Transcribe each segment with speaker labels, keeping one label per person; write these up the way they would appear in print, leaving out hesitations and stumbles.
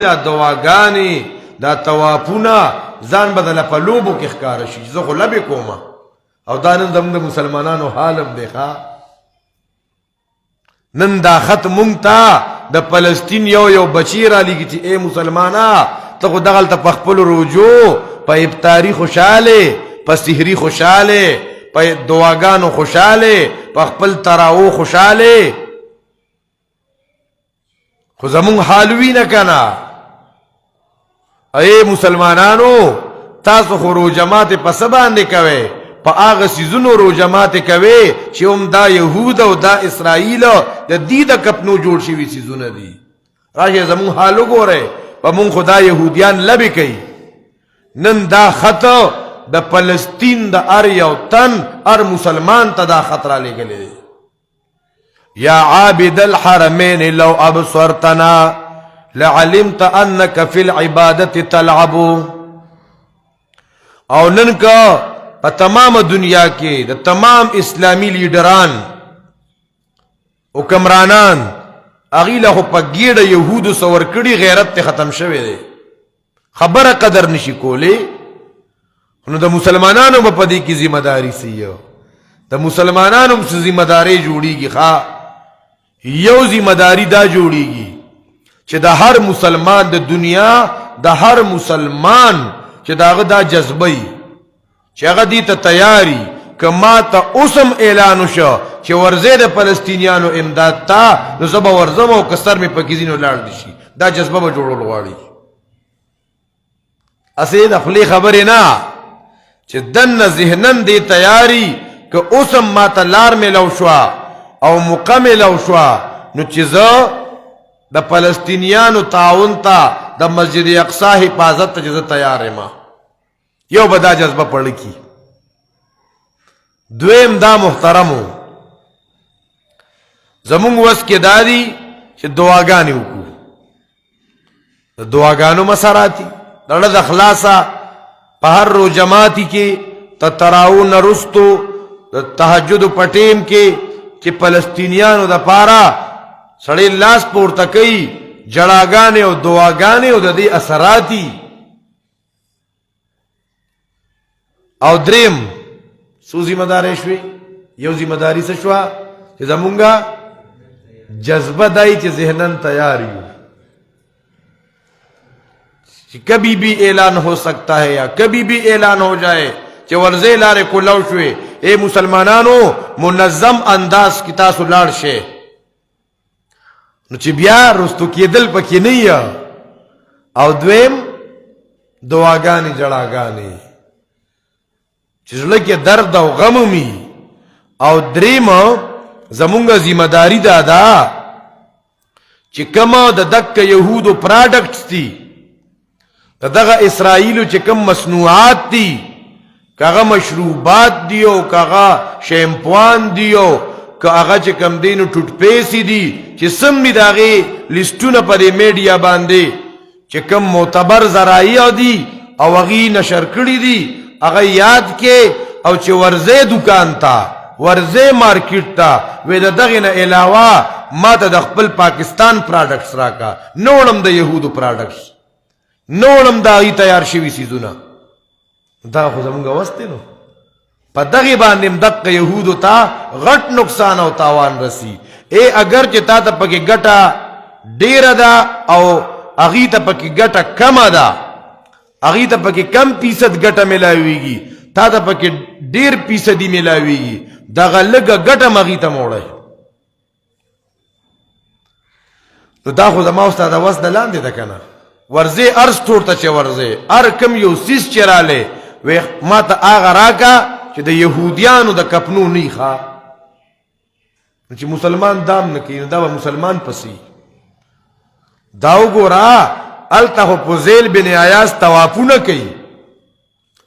Speaker 1: دا دواګانی دا توافونه ځان بدل په لوبو کې ښکار شي زه خو لبې کومه او دا نن زموږ د مسلمانانو حالم دی ښا نن دا خط مونږ ته د فلسطین یو بچی را لیږي چې ای مسلمانا ته خو دغلته په خپلو روجو په افطاري خوشحاله په سحري خوشحاله په دعاګانو خوشحاله په خپل تراو خوشحاله خو زمونږ حال وي نه کنه اے مسلمانانو تاسو خو روجمات په څه باندې کوئ په هغه څیزونو روجمات کوئ چې هم دا یهود او دا اسرائیل د دې د کپنو جوړ شوي څیزونه دي راشئ زمونږ حال وګورئ په مونږ خو دا یهودیان لبې کوي نن دا خط د فلسطین د هر یو تن هر مسلمان ته دا خط رالیږلی دی یا عابد الحرمین لو ابصرتنا لعلمت انك في العبادة تلعب او نن کا په تمام دنیا کې د تمام اسلامی لیډران او کمرانان اغي له په ګیډه يهودو سور کړي غیرت ته ختم شوه دی خبره قدر نشي کولی نو د مسلمانانو په دې کې ذمہ داری سي د مسلمانانو په ذمہ داری جوړيږي ښا یو ذمہ داری دا جوړيږي چې د هر مسلمان د دنیا د هر مسلمان چې داغه دا جذبه چې هغه دې ته تیاری کما ته اوسم اعلان وشو چې ورزه د فلسطینیانو امداد تا نو زبا ورزم او کسر می پکیزینو لاړ دي شي دا جذبه به جوړول غواړي اسې د خپل خبرې نه چې دنه ذهنن دې تیاری که اوسم ما ته لار ملو شو او مکمل او شو نو چې زه د فلسطینیانو تعاون ته د مسجد اقصی حفاظت ته زه تیار یم یو بدا جذبه پړ کی دویم دا محترمو زمونږ وس کې دادی چې دعاګانې وکړو د دعاګانو مسراتی دړه د اخلاصا په هر رو جماعتي کې تراون رستو د تهجد پټیم کې چې فلسطینیانو د پاره سړی لاس پورته کوي جړاګانې او دعاګانې او د دې اثراتي او دریم سو ذمہ داری شوي یو ذمہ داری څه شو چې زمونږه جذبه دای چې ذهنن تیار یو کہ کبھی بھی اعلان ہو سکتا ہے یا کبھی بھی اعلان ہو جائے کہ ورزے لارے کو لو شوے اے مسلمانانو منظم انداز کی تاسو لاړ شئ نو چې بیا رستو کېدل پکې نه یا او دویم دعاګانې جړاګانې چې زړه کې درد او غم می او دریم زمونږه ذمہ داری دا چې کومه د دک يهودو پروډکټس دي دغه اسرائیلو چې کوم مصنوعات دي کاغه مشروبات دیو کاغه شیمپوان دیو کاغه چې کم دینو ټوټ پیسې دي چې سم می داغه لیستونه په میډیا باندې چې کم معتبر ذرایع دي او غي نشر کړی دي هغه یاد کې او چې ورزه دکان تا ورزه مارکیټ تا وې دغه نه علاوه ما ته د خپل پاکستان پروډکټس راکا نوړم د يهودو پروډکټس نوړم دا ای تیار شوی سيزونه دا خو زمونږ واسطه نو په دغه باندې دغه يهودو ته غټ نقصان او تاوان رسی اے اگر چې تا ته پکې ګټه ډیر ده او اغي ته پکې ګټه کم ده اغي ته پکې کم فیصد ګټه ملاويږي تا ته پکې ډیر فیصدي ملاويږي دغه لګه ګټه مغي ته موړه نو دا خو زما استاد واس د لاندې ده کنه ورزه ارز ټورته چې ورزه ار کم یو سیس چراله و ما ته اغه راکا چې د يهوديانو د کپنو نه ښه چې مسلمان دام نه کین دا مسلمان پسی دا وګورا الته فوزیل بن عیاض طوافونه کوي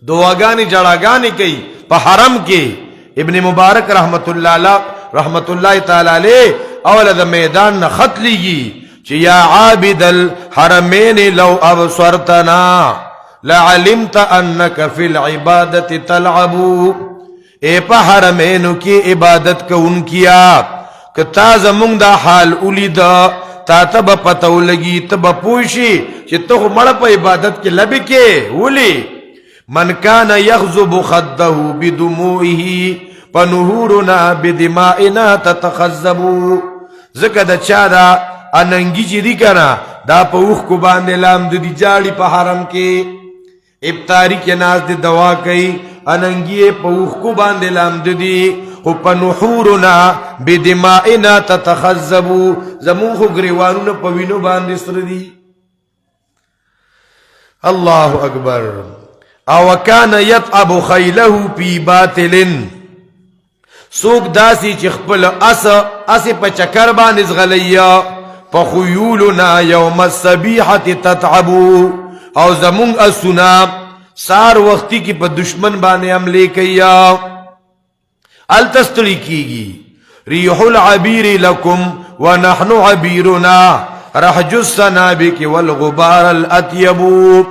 Speaker 1: دعاګانې جړاګانې کوي په حرم کې ابن مبارک رحمت الله تعالی علیه اول د میدان نه خط لیږي چې یا عابد الحرمین لو ابصرتنا لعلمت انك في العباده تلعب اے په حرمینو کې عبادت کوونکیا کتا زمونږ دا حال ولید تا تب پتو لگی تب پوشی چی تو مڑ پا عبادت کے لبی کے ولی من کان یغضب خده بدموعه فنهورنا بدمائنا تتخذبو زکا دا چا دا اننگی چی دی کنا دا پا اوخ کو باندے لام دو دی جاڑی پا حرم کے ابتاری کے ناز دی دوا کئی اننگی پا اوخ کو باندے لام دو دی فنحورنا بدمائنا تتخذبو زمون خو گریوانونا پا وینو باندے سر دی اللہ اکبر او کان یطعب خیلہو پی باطلن سوک داسی چی خپل اس پا چکر بانز غلیا پا خیولنا یوم السبیحت تتعبو او زمون اسونا سار وقتی کی پا دشمن بانے عملے کیا التستری کیگی ریح العبیر لکم ونحن عبیرنا رحج السنابک والغبار الاتیبو